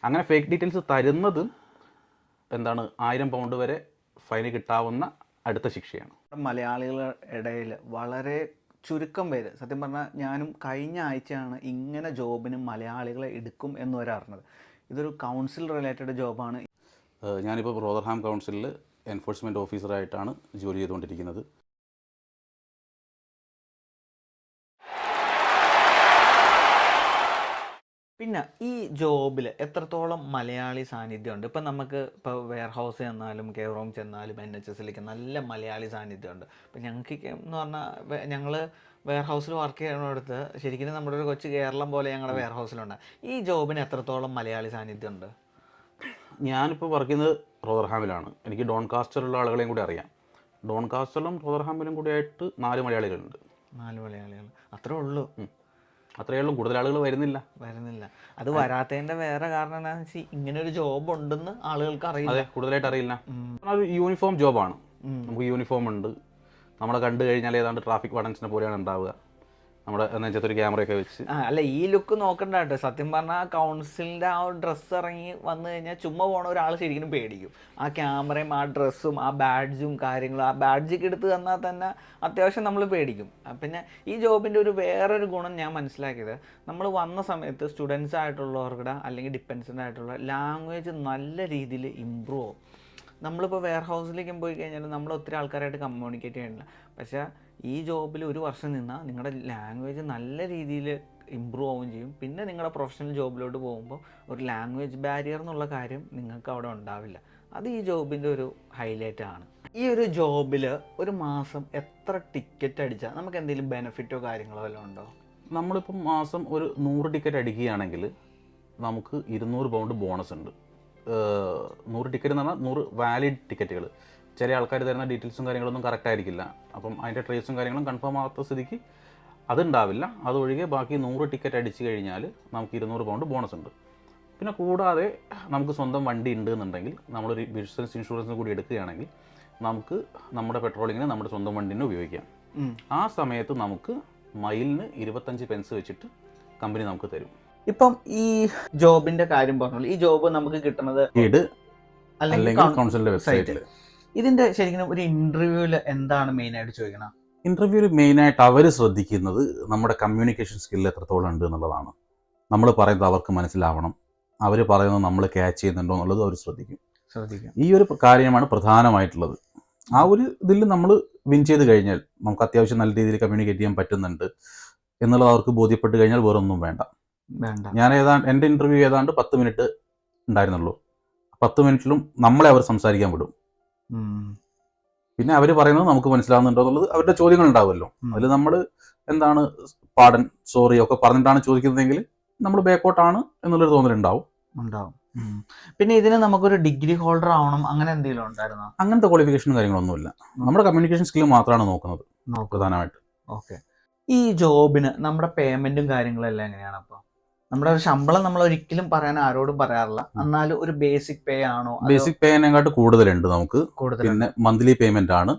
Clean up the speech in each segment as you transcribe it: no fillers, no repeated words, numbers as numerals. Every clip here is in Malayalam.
അങ്ങനെ ഫേക്ക് ഡീറ്റെയിൽസ് തരുന്നത് എന്താണ് 1000 പൗണ്ട് വരെ ഫൈന് കിട്ടാവുന്ന അടുത്ത ശിക്ഷയാണ്. മലയാളികളുടെ ഇടയിൽ വളരെ ചുരുക്കം പേര്, സത്യം പറഞ്ഞാൽ ഞാനും കഴിഞ്ഞ ആഴ്ചയാണ് ഇങ്ങനെ ജോബിന് മലയാളികളെ എടുക്കും എന്ന് വരെ അറിഞ്ഞത്. ഇതൊരു കൗൺസിൽ റിലേറ്റഡ് ജോബാണ്. ഞാനിപ്പോൾ റോദർഹാം കൗൺസിലിൽ എൻഫോഴ്സ്മെൻറ്റ് ഓഫീസറായിട്ടാണ് ജോലി ചെയ്തുകൊണ്ടിരിക്കുന്നത്. പിന്നെ ഈ ജോബിൽ എത്രത്തോളം മലയാളി സാന്നിധ്യമുണ്ട്? ഇപ്പം നമുക്ക് ഇപ്പോൾ വെയർ ഹൗസ് ചെന്നാലും കെയർ ചെന്നാലും NHSലേക്ക് നല്ല മലയാളി സാന്നിധ്യമുണ്ട്. ഇപ്പം ഞങ്ങൾക്ക് എന്ന് പറഞ്ഞാൽ ഞങ്ങൾ വെയർ ഹൗസിൽ വർക്ക് ചെയ്യണടുത്ത് ശരിക്കും നമ്മുടെ ഒരു കൊച്ചു കേരളം പോലെ ഞങ്ങളുടെ വെയർ ഹൗസിലുണ്ട്. ഈ ജോബിന് എത്രത്തോളം മലയാളി സാന്നിധ്യമുണ്ട്? ഞാനിപ്പോൾ വർക്ക് ചെയ്യുന്നത് റോദർഹാമിലാണ്. എനിക്ക് ഡോൺകാസ്റ്ററിലുള്ള ആളുകളെയും കൂടി അറിയാം. ഡോൺകാസ്റ്ററിലും റോദർഹാമിലും കൂടിയായിട്ട് 4 മലയാളികളുണ്ട്. 4 മലയാളികൾ അത്രേ ഉള്ളൂ? അത്രയേ ഉള്ളൂ. കൂടുതൽ ആളുകൾ വരുന്നില്ല. അത് വരാത്തതിൻ്റെ വേറെ കാരണം എന്താണെന്ന് വെച്ചാൽ ഇങ്ങനെ ഒരു ജോബ് ഉണ്ടെന്ന് ആളുകൾക്ക് അറിയില്ല. അതെ, കൂടുതലായിട്ട് അറിയില്ല. ഒരു യൂണിഫോം ജോബാണ്. നമുക്ക് യൂണിഫോം ഉണ്ട്. നമ്മളെ കണ്ടു കഴിഞ്ഞാൽ ഏതാണ്ട് ട്രാഫിക് വാർഡൻസിനെ പോലെയാണ് ഉണ്ടാവുക. നമ്മുടെ നെഞ്ചത്തൊരു ക്യാമറയൊക്കെ വെച്ച്. അല്ല, ഈ ലുക്ക് നോക്കണ്ട കേട്ടോ. സത്യം പറഞ്ഞാൽ കൗൺസിലിൻ്റെ ആ ഡ്രസ്സ് ഇറങ്ങി വന്നു കഴിഞ്ഞാൽ ചുമ്മാ പോണ ഒരാൾ ശരിക്കും പേടിക്കും. ആ ക്യാമറയും ആ ഡ്രസ്സും ആ ബാഡ്ജും കാര്യങ്ങളും, ആ ബാഡ്ജൊക്കെ എടുത്ത് തന്നാൽ തന്നെ അത്യാവശ്യം നമ്മൾ പേടിക്കും. പിന്നെ ഈ ജോബിൻ്റെ ഒരു വേറൊരു ഗുണം ഞാൻ മനസ്സിലാക്കിയത്, നമ്മൾ വന്ന സമയത്ത് സ്റ്റുഡൻസ് ആയിട്ടുള്ളവരുടെ അല്ലെങ്കിൽ ഡിപ്പെൻഡൻ്റ് ആയിട്ടുള്ള ലാംഗ്വേജ് നല്ല രീതിയിൽ ഇമ്പ്രൂവ് ആവും. നമ്മളിപ്പോൾ വെയർ ഹൗസിലേക്ക് പോയി കഴിഞ്ഞാൽ നമ്മൾ ഒത്തിരി ആൾക്കാരായിട്ട് കമ്മ്യൂണിക്കേറ്റ് ചെയ്യണില്ല. പക്ഷേ ഈ ജോബിൽ ഒരു വർഷം നിന്നാൽ നിങ്ങളുടെ ലാംഗ്വേജ് നല്ല രീതിയിൽ ഇമ്പ്രൂവ് ആവുകയും ചെയ്യും. പിന്നെ നിങ്ങളുടെ പ്രൊഫഷണൽ ജോബിലോട്ട് പോകുമ്പോൾ ഒരു ലാംഗ്വേജ് ബാരിയർ എന്നുള്ള കാര്യം നിങ്ങൾക്ക് അവിടെ ഉണ്ടാവില്ല. അത് ഈ ജോബിൻ്റെ ഒരു ഹൈലൈറ്റ് ആണ്. ഈ ഒരു ജോബിൽ ഒരു മാസം എത്ര ടിക്കറ്റ് അടിച്ചാൽ നമുക്ക് എന്തെങ്കിലും ബെനിഫിറ്റോ കാര്യങ്ങളോ വല്ലതും ഉണ്ടോ? നമ്മളിപ്പം മാസം ഒരു 100 ടിക്കറ്റ് അടിക്കുകയാണെങ്കിൽ നമുക്ക് 200 പൗണ്ട് ബോണസ് ഉണ്ട്. 100 ടിക്കറ്റ് എന്ന് പറഞ്ഞാൽ 100 വാലിഡ് ടിക്കറ്റുകൾ. ചില ആൾക്കാർ തരുന്ന ഡീറ്റെയിൽസും കാര്യങ്ങളൊന്നും കറക്റ്റ് ആയിരിക്കില്ല. അപ്പം അതിൻ്റെ ട്രേസും കാര്യങ്ങളും കൺഫേം ആകാത്ത സ്ഥിതിക്ക് അതുണ്ടാവില്ല. അതൊഴികെ ബാക്കി 100 ടിക്കറ്റ് അടിച്ചു കഴിഞ്ഞാൽ നമുക്ക് 200 പൗണ്ട് ബോണസ് ഉണ്ട്. പിന്നെ കൂടാതെ നമുക്ക് സ്വന്തം വണ്ടി ഉണ്ട് എന്നുണ്ടെങ്കിൽ നമ്മളൊരു ബിസിനസ് ഇൻഷുറൻസ് കൂടി എടുക്കുകയാണെങ്കിൽ നമുക്ക് നമ്മുടെ പെട്രോളിങ്ങിന് നമ്മുടെ സ്വന്തം വണ്ടിനെ ഉപയോഗിക്കാം. ആ സമയത്ത് നമുക്ക് മൈലിന് 25 പെൻസ് വെച്ചിട്ട് കമ്പനി നമുക്ക് തരും. ഇപ്പം ഈ ജോബിന്റെ കാര്യം പറഞ്ഞോളൂ. ഈ ജോബ് നമുക്ക് കിട്ടുന്നത് അല്ലെങ്കിൽ കൗൺസിലിന്റെ വെബ്സൈറ്റിൽ. ഇതിന്റെ ശരിക്കും ഒരു ഇന്റർവ്യൂവിൽ എന്താണ് മെയിൻ ആയിട്ട് ചോദിക്കണം? ഇന്റർവ്യൂവിൽ മെയിനായിട്ട് അവർ ശ്രദ്ധിക്കുന്നത് നമ്മുടെ കമ്മ്യൂണിക്കേഷൻ സ്കിൽ എത്രത്തോളം ഉണ്ട് എന്നുള്ളതാണ്. നമ്മൾ പറയുന്നത് അവർക്ക് മനസ്സിലാവണം, അവർ പറയുന്നത് നമ്മൾ ക്യാച്ച് ചെയ്യുന്നുണ്ടോ എന്നുള്ളത് അവർ ശ്രദ്ധിക്കും. ഈ ഒരു കാര്യമാണ് പ്രധാനമായിട്ടുള്ളത്. ആ ഒരു ഇതിൽ നമ്മൾ വിൻ ചെയ്ത് കഴിഞ്ഞാൽ നമുക്ക് അത്യാവശ്യം നല്ല രീതിയിൽ കമ്മ്യൂണിക്കേറ്റ് ചെയ്യാൻ പറ്റുന്നുണ്ട് എന്നുള്ളത് അവർക്ക് ബോധ്യപ്പെട്ട് കഴിഞ്ഞാൽ വേറൊന്നും വേണ്ട. എൻ്റെ ഇൻ്റർവ്യൂ ഏതാണ്ട് 10 മിനിറ്റ് ഉണ്ടായിരുന്നുള്ളൂ. 10 മിനിറ്റിലും നമ്മളെ അവർ സംസാരിക്കാൻ വിടും. പിന്നെ അവർ പറയുന്നത് നമുക്ക് മനസ്സിലാവുന്നുണ്ടോ എന്നുള്ളത് അവരുടെ ചോദ്യങ്ങൾ ഉണ്ടാവുമല്ലോ. അതിൽ നമ്മൾ എന്താണ് പാടൻ സോറി ഒക്കെ പറഞ്ഞിട്ടാണ് ചോദിക്കുന്നതെങ്കിൽ നമ്മൾ ബാക്കോട്ടാണ് എന്നുള്ളൊരു തോന്നലുണ്ടാവും. പിന്നെ ഇതിന് നമുക്കൊരു ഡിഗ്രി ഹോൾഡർ ആവണം അങ്ങനെ എന്തെങ്കിലും ഉണ്ടായിരുന്നോ? അങ്ങനത്തെ ക്വാളിഫിക്കേഷനും കാര്യങ്ങളൊന്നുമില്ല. നമ്മുടെ കമ്മ്യൂണിക്കേഷൻ സ്കിൽ മാത്രമാണ് നോക്കുന്നത് പ്രധാനമായിട്ട്. ഓക്കെ. ഈ ജോബിന് നമ്മുടെ പേയ്മെന്റും കാര്യങ്ങളും എല്ലാം എങ്ങനെയാണ്? അപ്പോൾ നമ്മുടെ ഒരു ശമ്പളം നമ്മൾ ഒരിക്കലും പറയാൻ ആരോടും പറയാറില്ല. എന്നാലും ഒരു ബേസിക് പേ ആണോ? ബേസിക് പേനെക്കാട്ട് കൂടുതലുണ്ട് നമുക്ക്. പിന്നെ മന്ത്ലി പേയ്മെന്റ് ആണ്.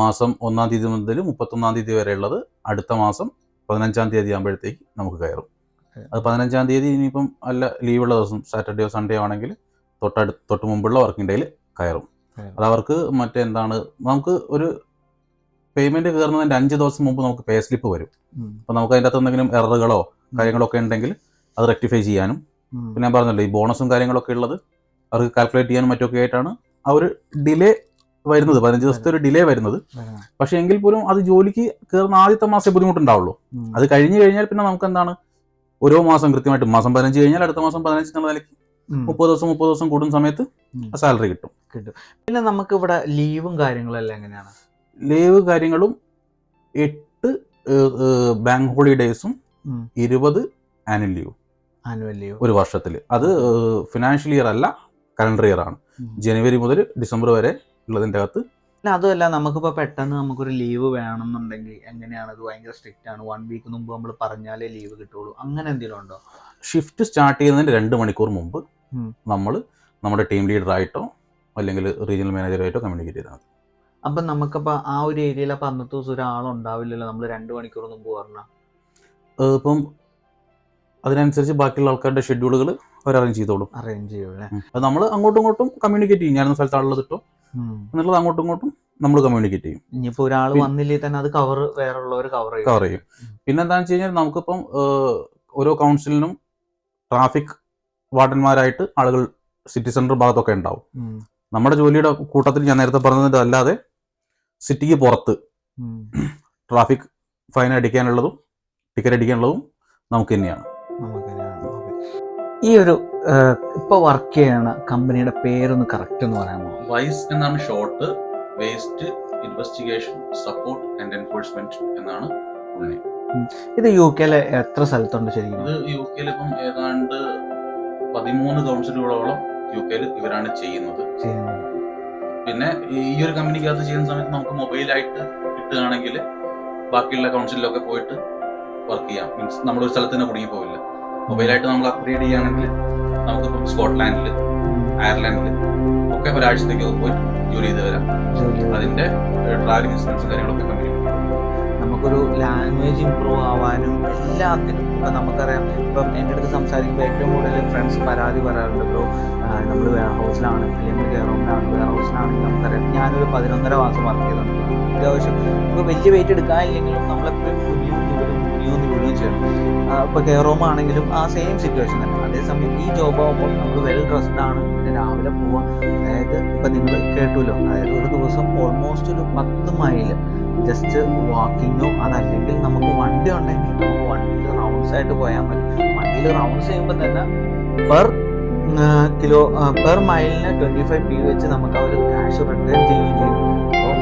മാസം 1-ാം തീയതി മുതൽ 31-ാം തീയതി വരെ ഉള്ളത്. അടുത്ത മാസം 15-ാം തീയതി ആകുമ്പോഴത്തേക്ക് നമുക്ക് കയറും. അത് 15-ാം തീയതി ഇനിയിപ്പം അല്ല ലീവുള്ള ദിവസം സാറ്റർഡേയോ സൺഡേയോ ആണെങ്കിൽ തൊട്ട് മുമ്പുള്ള വർക്കിംഗ് ഡേയിൽ കയറും. അത് അവർക്ക് നമുക്ക് ഒരു പേയ്മെന്റ് കയറുന്നതിൻ്റെ 5 ദിവസം മുമ്പ് നമുക്ക് പേ സ്ലിപ്പ് വരും. അപ്പം നമുക്ക് അതിൻ്റെ അകത്ത് എന്തെങ്കിലും എററുകളോ കാര്യങ്ങളൊക്കെ ഉണ്ടെങ്കിൽ അത് റെക്ടിഫൈ ചെയ്യാനും, പിന്നെ ഞാൻ പറഞ്ഞല്ലോ ഈ ബോണസും കാര്യങ്ങളൊക്കെ ഉള്ളത് അവർക്ക് കാൽക്കുലേറ്റ് ചെയ്യാനും മറ്റൊക്കെ ആയിട്ടാണ് ആ ഒരു ഡിലേ വരുന്നത്. 15 ദിവസത്തെ ഒരു ഡിലേ വരുന്നത്. പക്ഷേ എങ്കിൽ പോലും അത് ജോലിക്ക് കയറുന്ന ആദ്യത്തെ മാസമേ ബുദ്ധിമുട്ടുണ്ടാവുള്ളൂ. അത് കഴിഞ്ഞ് കഴിഞ്ഞാൽ പിന്നെ നമുക്ക് ഓരോ മാസം കൃത്യമായിട്ട് മാസം 15 കഴിഞ്ഞാൽ അടുത്ത മാസം 15 എന്നുള്ള നിലയ്ക്ക് 30 ദിവസം കൂടുന്ന സമയത്ത് സാലറി കിട്ടും. പിന്നെ നമുക്ക് ഇവിടെ ലീവും കാര്യങ്ങളും എല്ലാം എങ്ങനെയാണ്? ലീവ് കാര്യങ്ങളും 8 ബാങ്ക് ഹോളിഡേയ്സും 20 ആനുവൽ ലീവ് ഒരു വർഷത്തിൽ. അത് ഫിനാൻഷ്യൽ ഇയർ അല്ല, കലണ്ടർ ഇയർ ആണ്. ജനുവരി മുതൽ ഡിസംബർ വരെ ഉള്ളതിൻ്റെ അകത്ത്. അതുമല്ല, നമുക്കിപ്പോൾ പെട്ടെന്ന് നമുക്കൊരു ലീവ് വേണമെന്നുണ്ടെങ്കിൽ എങ്ങനെയാണ്? അത് ഭയങ്കര സ്ട്രിക്റ്റ് ആണ്. 1 വീക്ക് മുമ്പ് നമ്മൾ പറഞ്ഞാലേ ലീവ് കിട്ടുള്ളൂ, അങ്ങനെ എന്തെങ്കിലും ഉണ്ടോ? ഷിഫ്റ്റ് സ്റ്റാർട്ട് ചെയ്യുന്നതിന് 2 മണിക്കൂർ മുമ്പ് നമ്മൾ നമ്മുടെ ടീം ലീഡറായിട്ടോ അല്ലെങ്കിൽ റീജിയണൽ മാനേജറായിട്ടോ കമ്മ്യൂണിക്കേറ്റ് ചെയ്താൽ മതി. അപ്പം നമുക്കപ്പോൾ ആ ഒരു ഏരിയയിൽ അപ്പോൾ അന്നത്തെ ദിവസം ഒരാളുണ്ടാവില്ലല്ലോ, നമ്മൾ 2 മണിക്കൂർ മുമ്പ് പറഞ്ഞാൽ? ഇപ്പം അതിനനുസരിച്ച് ബാക്കിയുള്ള ആൾക്കാരുടെ ഷെഡ്യൂളുകൾ അവർ അറേഞ്ച് ചെയ്തോളും. അത് നമ്മൾ അങ്ങോട്ടും ഇങ്ങോട്ടും കമ്മ്യൂണിക്കേറ്റ് ചെയ്യും. ഞാനൊരു സ്ഥലത്താണുള്ളത് കിട്ടും എന്നുള്ളത് അങ്ങോട്ടും ഇങ്ങോട്ടും നമ്മൾ കമ്മ്യൂണിക്കേറ്റ് ചെയ്യും. ഇനിയിപ്പോൾ ഒരാൾ വന്നില്ലേ തന്നെ അത് കവർ ചെയ്യും. പിന്നെ എന്താണെന്ന് വെച്ച് കഴിഞ്ഞാൽ നമുക്കിപ്പം ഓരോ കൗൺസിലിനും ട്രാഫിക് വാർഡന്മാരായിട്ട് ആളുകൾ സിറ്റി സെന്റർ ഭാഗത്തൊക്കെ ഉണ്ടാവും. നമ്മുടെ ജോലിയുടെ കൂട്ടത്തിൽ ഞാൻ നേരത്തെ പറഞ്ഞതിൻ്റെ അല്ലാതെ സിറ്റിക്ക് പുറത്ത് ട്രാഫിക് ഫൈൻ അടിക്കാനുള്ളതും ടിക്കറ്റ് അടിക്കാനുള്ളതും നമുക്ക് തന്നെയാണ്. ഈ ഒരു ഇപ്പൊ വർക്ക് ചെയ്യണ കമ്പനിയുടെ പേരൊന്ന് കറക്റ്റ് ഒന്ന് പറയാമോ? വൈസ് എന്നാണ് short. Waste investigation support and enforcement എന്നാണ് ഫുൾ നെയിം. ഇത് UK-ലെ എത്ര സ്ഥലത്തുണ്ട് ശരിക്കും? ഇത് UK-ൽ ഇപ്പം ഏതാണ്ട് 13 കൗൺസിലുകളോളം UK-ൽ ഇവരാണ് ചെയ്യുന്നത്. പിന്നെ ഈ ഒരു കമ്പനിക്കകത്ത് ചെയ്യുന്ന സമയത്ത് നമുക്ക് മൊബൈലായിട്ട് കിട്ടുകയാണെങ്കിൽ ബാക്കിയുള്ള കൗൺസിലൊക്കെ പോയിട്ട് വർക്ക് ചെയ്യാം. മീൻസ് നമ്മളൊരു സ്ഥലത്ത് തന്നെ കുടുങ്ങി പോവില്ല. മൊബൈലായിട്ട് നമ്മൾ അപ്ഗ്രേഡ് ചെയ്യുകയാണെങ്കിൽ നമുക്കിപ്പം സ്കോട്ട്ലാൻഡിൽ, അയർലൻഡിൽ ഒക്കെ ഒരാഴ്ചത്തേക്ക് പോയിട്ട് ജോലി ചെയ്ത് വരാം. അതിന്റെ ട്രാവലിംഗ് എക്സ്പെൻസും കാര്യങ്ങളൊക്കെ കമ്പനി. നമുക്കൊരു ലാംഗ്വേജ് ഇമ്പ്രൂവ് ആവാനും എല്ലാത്തിനും. ഇപ്പം നമുക്കറിയാം, ഇപ്പം എൻ്റെ അടുത്ത് സംസാരിക്കുമ്പോൾ ഏറ്റവും കൂടുതൽ ഫ്രണ്ട്സ് പരാതി പറയാറുണ്ട്, ബ്രോ നമ്മൾ വെയർ ഹൗസിലാണ് അല്ലെങ്കിൽ കെയർഹോമിലാണ്. വെയർ ഹൗസിലാണെങ്കിൽ നമുക്കറിയാം ഞാനൊരു 11.5 മാസം വർക്ക് ചെയ്തിട്ടുണ്ട്. അത്യാവശ്യം ഇപ്പോൾ വലിയ വെയിറ്റ് എടുക്കാനില്ലെങ്കിലും നമ്മളെപ്പോഴും കുനിയും ചെയ്യണം. ഇപ്പോൾ കെയർഹോം ആണെങ്കിലും ആ സെയിം സിറ്റുവേഷൻ തന്നെ. അതേസമയം ഈ ജോബ് ആകുമ്പോൾ നമ്മൾ വെൽ ഡ്രസ്ഡ് ആണ്. പിന്നെ രാവിലെ പോവാം. അതായത് ഇപ്പം നിങ്ങൾ കേട്ടുമല്ലോ, അതായത് ഒരു ദിവസം ഓൾമോസ്റ്റ് ഒരു 10 മൈൽ ജസ്റ്റ് വാക്കിങ്ങോ അതല്ലെങ്കിൽ നമുക്ക് വണ്ടി ഉണ്ടെങ്കിൽ നമുക്ക് വണ്ടിയിൽ റൗണ്ട്സ് ആയിട്ട് പോയാൽ മതി. വണ്ടിയിൽ റൗണ്ട്സ് ചെയ്യുമ്പോൾ തന്നെ പെർ മൈലിന് 25 p വെച്ച് നമുക്ക് ആ ഒരു ക്യാഷ് റിട്ടേൺ ചെയ്യുകയും ചെയ്യും. അപ്പോൾ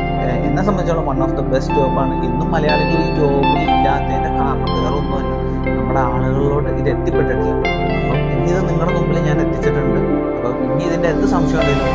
എന്നെ സംബന്ധിച്ചോളം വൺ ഓഫ് ദ ബെസ്റ്റ് ജോബാണ്. ഇന്നും മലയാളികൾ ഈ ജോബിൽ ഇല്ലാത്തതിൻ്റെ കാരണം വേറെ ഒന്നുമല്ല, നമ്മുടെ ആളുകളിലോട്ട് ഇത് എത്തിപ്പെട്ടിട്ടില്ല. അപ്പം ഇനി ഇത് നിങ്ങളുടെ മുമ്പിൽ ഞാൻ എത്തിച്ചിട്ടുണ്ട്. അപ്പം ഇനി ഇതിൻ്റെ എന്ത് സംശയം ഉണ്ടെങ്കിലും